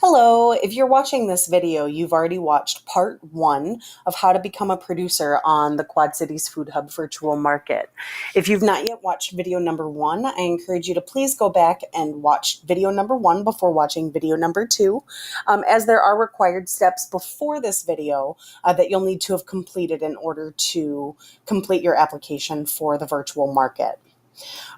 Hello, if you're watching this video, you've already watched part one of how to become a producer on the Quad Cities Food Hub virtual market. If you've not yet watched video number one, I encourage you to please go back and watch video number one before watching video number two, as there are required steps before this video that you'll need to have completed in order to complete your application for the virtual market.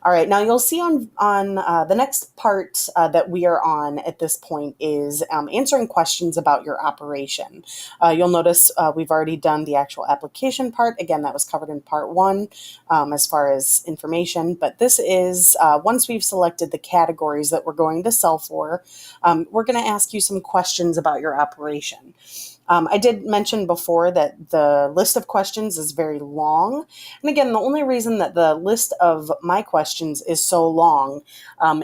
All right, now you'll see on the next part that we are on at this point is answering questions about your operation. You'll notice we've already done the actual application part. Again, that was covered in part one as far as information, but this is once we've selected the categories that we're going to sell for, we're going to ask you some questions about your operation. I did mention before that the list of questions is very long. And again, the only reason that the list of my questions is so long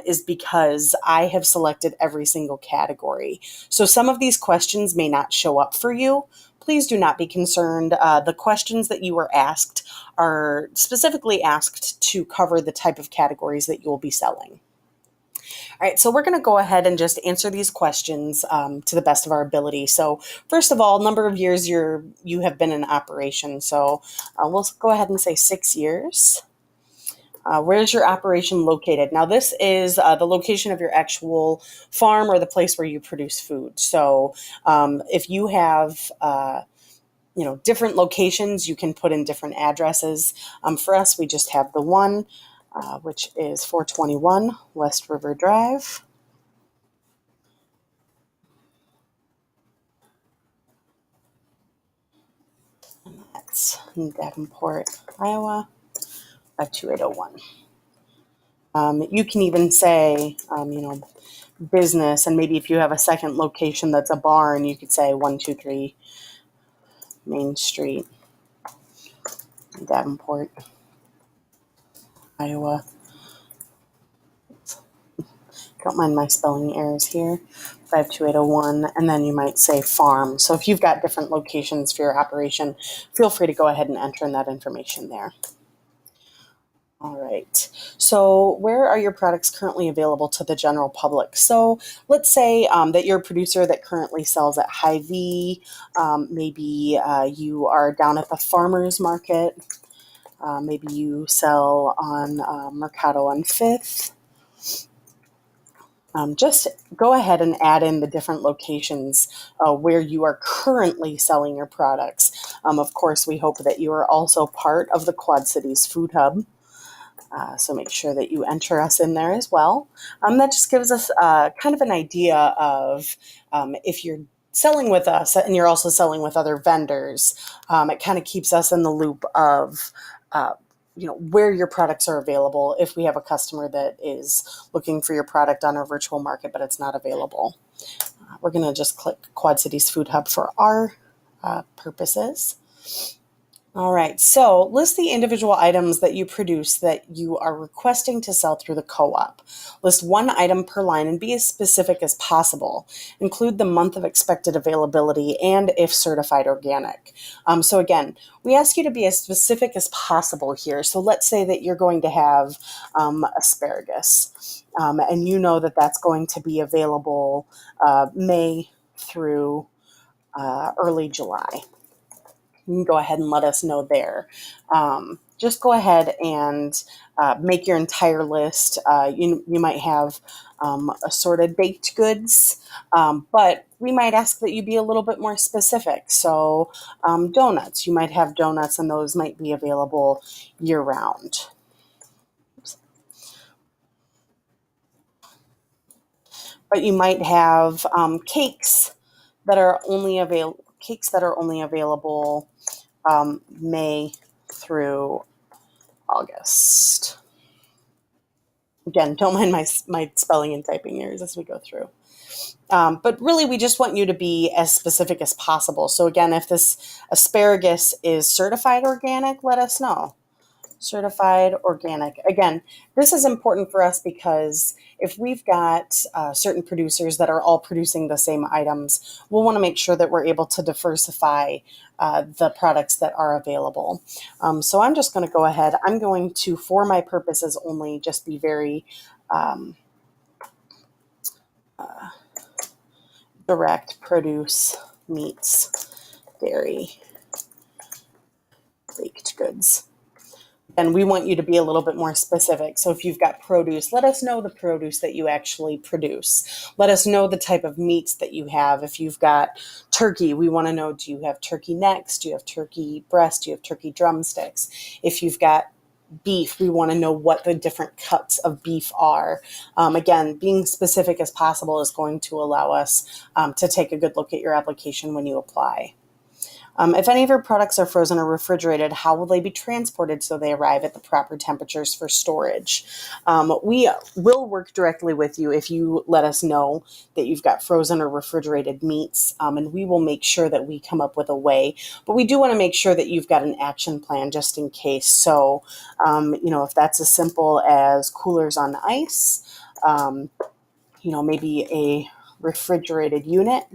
is because I have selected every single category. So some of these questions may not show up for you. Please do not be concerned. The questions that you were asked are specifically asked to cover the type of categories that you will be selling. All right, so we're going to go ahead and just answer these questions to the best of our ability. So first of all, number of years you have been in operation. So we'll go ahead and say 6 years. Where's your operation located? Now, this is the location of your actual farm or the place where you produce food. So if you have different locations, you can put in different addresses. For us, we just have the one, which is 421 West River Drive. And that's in Davenport, Iowa, 52801. You can even say, business, and maybe if you have a second location that's a barn, you could say 123 Main Street, Davenport, Iowa. Don't mind my spelling errors here. 52801, and then you might say farm. So if you've got different locations for your operation, feel free to go ahead and enter in that information there. All right, so where are your products currently available to the general public? So let's say that you're a producer that currently sells at Hy-Vee. Maybe you are down at the farmer's market. Maybe you sell on Mercado on 5th. Just go ahead and add in the different locations where you are currently selling your products. Of course, we hope that you are also part of the Quad Cities Food Hub. So make sure that you enter us in there as well. That just gives us kind of an idea of if you're selling with us and you're also selling with other vendors, it kind of keeps us in the loop of where your products are available if we have a customer that is looking for your product on our virtual market, but it's not available. We're going to just click Quad Cities Food Hub for our purposes. All right, so list the individual items that you produce that you are requesting to sell through the co-op. List one item per line and be as specific as possible. Include the month of expected availability and if certified organic. So again, we ask you to be as specific as possible here. So let's say that you're going to have asparagus, and you know that that's going to be available May through early July. You can go ahead and let us know there. Just go ahead and make your entire list. You might have assorted baked goods, but we might ask that you be a little bit more specific. So donuts, you might have donuts and those might be available year round. But you might have cakes that are only available May through August. Again, don't mind my spelling and typing errors as we go through. But really, we just want you to be as specific as possible. So again, if this asparagus is certified organic, let us know. Certified organic. Again, this is important for us because if we've got certain producers that are all producing the same items, we'll want to make sure that we're able to diversify the products that are available. So I'm just going to go ahead. I'm going to, for my purposes only, just be very direct produce meats, dairy, baked goods. And we want you to be a little bit more specific. So if you've got produce, let us know the produce that you actually produce. Let us know the type of meats that you have. If you've got turkey, we want to know, do you have turkey necks? Do you have turkey breast? Do you have turkey drumsticks? If you've got beef, we want to know what the different cuts of beef are. Again, being specific as possible is going to allow us to take a good look at your application when you apply. If any of your products are frozen or refrigerated, how will they be transported so they arrive at the proper temperatures for storage? We will work directly with you if you let us know that you've got frozen or refrigerated meats, and we will make sure that we come up with a way. But we do want to make sure that you've got an action plan just in case. So, if that's as simple as coolers on ice, maybe a refrigerated unit.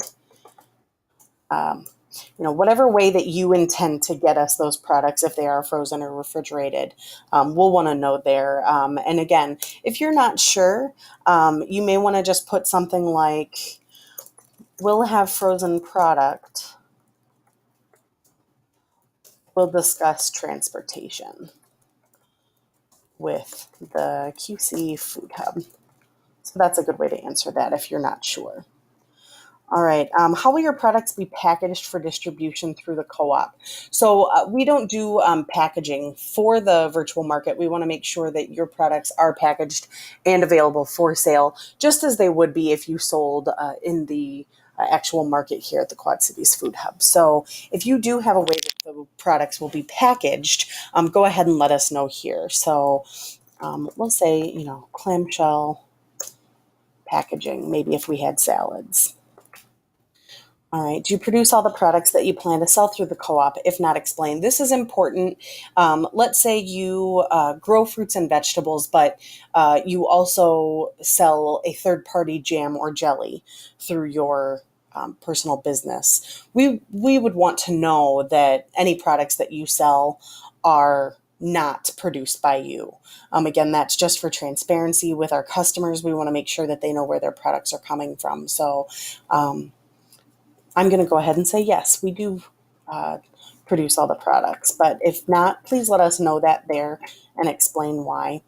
Whatever way that you intend to get us those products, if they are frozen or refrigerated, we'll want to know there. And again, if you're not sure, you may want to just put something like, we'll have frozen product. We'll discuss transportation with the QC Food Hub. So that's a good way to answer that if you're not sure. All right. How will your products be packaged for distribution through the co-op? So we don't do packaging for the virtual market. We want to make sure that your products are packaged and available for sale, just as they would be if you sold in the actual market here at the Quad Cities Food Hub. So if you do have a way that the products will be packaged, go ahead and let us know here. So we'll say, clamshell packaging, maybe if we had salads. All right. Do you produce all the products that you plan to sell through the co-op? If not, explain. This is important. Let's say you grow fruits and vegetables, but you also sell a third-party jam or jelly through your personal business. We would want to know that any products that you sell are not produced by you. Again, that's just for transparency with our customers. We want to make sure that they know where their products are coming from. So, I'm going to go ahead and say yes, we do produce all the products. But if not, please let us know that there and explain why.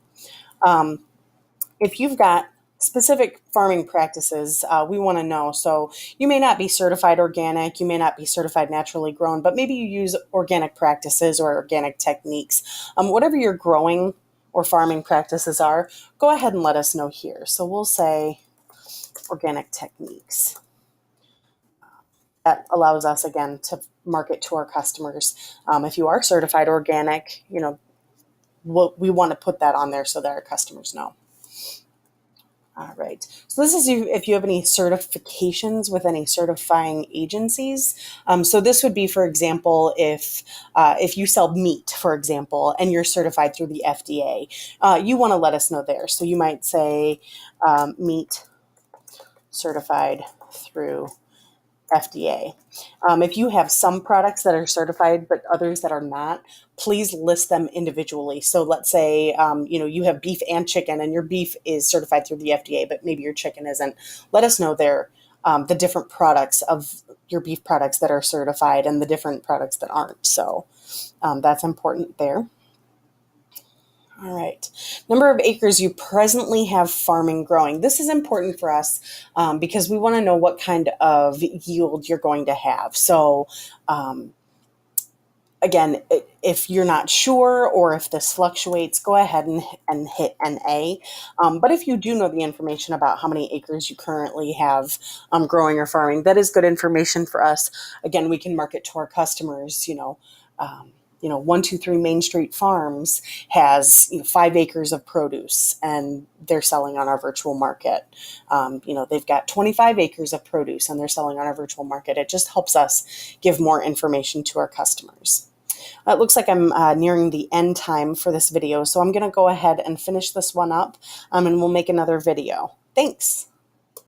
If you've got specific farming practices, we want to know. So you may not be certified organic, you may not be certified naturally grown, but maybe you use organic practices or organic techniques. Whatever your growing or farming practices are, go ahead and let us know here. So we'll say organic techniques. That allows us, again, to market to our customers. If you are certified organic, we want to put that on there so that our customers know. All right. So this is if you have any certifications with any certifying agencies. So this would be, for example, if you sell meat, for example, and you're certified through the FDA, you want to let us know there. So you might say meat certified through FDA. If you have some products that are certified but others that are not, please list them individually. So let's say you have beef and chicken, and your beef is certified through the FDA, but maybe your chicken isn't. Let us know there the different products of your beef products that are certified and the different products that aren't. So that's important there. All right. Number of acres you presently have farming growing. This is important for us because we want to know what kind of yield you're going to have. So again, if you're not sure or if this fluctuates, go ahead and hit NA. But if you do know the information about how many acres you currently have growing or farming, that is good information for us. Again, we can market to our customers, 123 Main Street Farms has 5 acres of produce and they're selling on our virtual market. They've got 25 acres of produce and they're selling on our virtual market. It just helps us give more information to our customers. It looks like I'm nearing the end time for this video, so I'm going to go ahead and finish this one up and we'll make another video. Thanks.